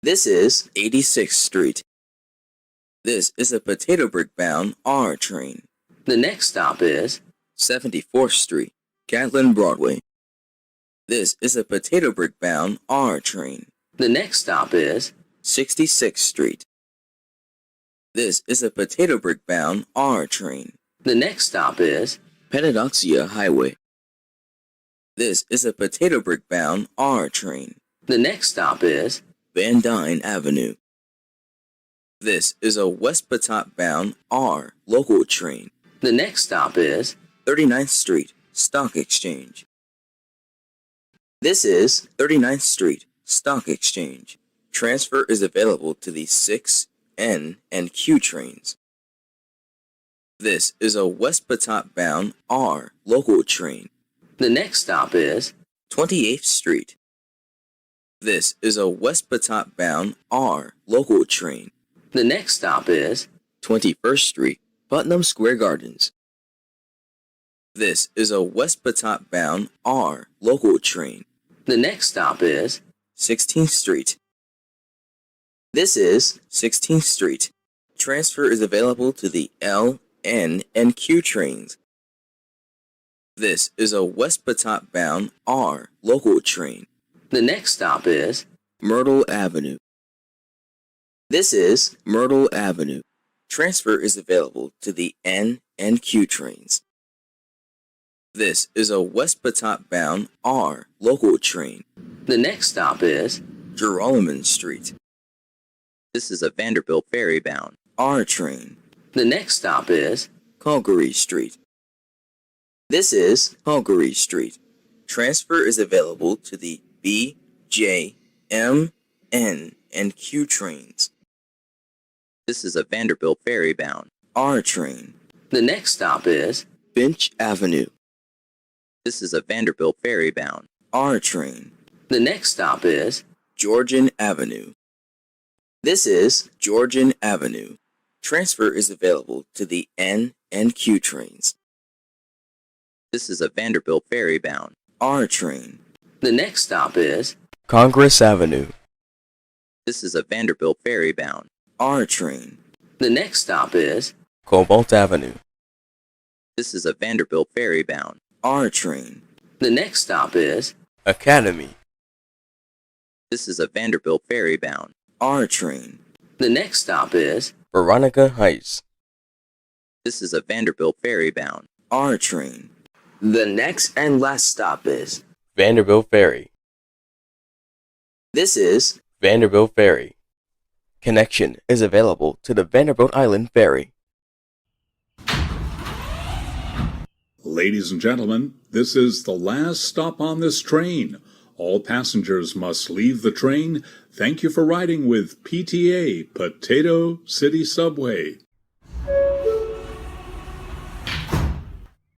This is 86th Street. This is a potato brick-bound R train. The next stop is 74th Street, Catlin Broadway. This is a potato brick-bound R train. The next stop is 66th Street. This is a potato brick-bound R train. The next stop is Pedagogia Highway. This is a potato brick-bound R train. The next stop is Van Dyne Avenue. This is a West Patap-bound R local train. The next stop is 39th Street, Stock Exchange. This is 39th Street, Stock Exchange. Transfer is available to the 6, N, and Q trains. This is a West Patap-bound R local train. The next stop is 28th Street. This is a West Patap-bound R local train. The next stop is 21st Street, Putnam Square Gardens. This is a West Patap-bound R local train. The next stop is 16th Street. This is 16th Street. Transfer is available to the L, N, and Q trains. This is a West Patap-bound R local train. The next stop is Myrtle Avenue. This is Myrtle Avenue. Transfer is available to the N and Q trains. This is a West Patap-bound R local train. The next stop is Gerolman Street. This is a Vanderbilt Ferry bound R train. The next stop is Calgary Street. This is Calgary Street. Transfer is available to the B, J, M, N, and Q trains. This is a Vanderbilt Ferry bound R train. The next stop is Finch Avenue. This is a Vanderbilt Ferry bound R train. The next stop is Georgian Avenue. This is Georgian Avenue. Transfer is available to the N and Q trains. This is a Vanderbilt Ferry bound R train. The next stop is Congress Avenue. This is a Vanderbilt Ferry bound R train. The next stop is Cobalt Avenue. This is a Vanderbilt Ferry bound R train. The next stop is Academy. This is a Vanderbilt Ferry bound R train. The next stop is Veronica Heights. This is a Vanderbilt Ferry bound R train. The next and last stop is Vanderbilt Ferry. This is Vanderbilt Ferry. Connection is available to the Vanderbilt Island Ferry. Ladies and gentlemen, this is the last stop on this train. All passengers must leave the train. Thank you for riding with PTA, Potato City Subway.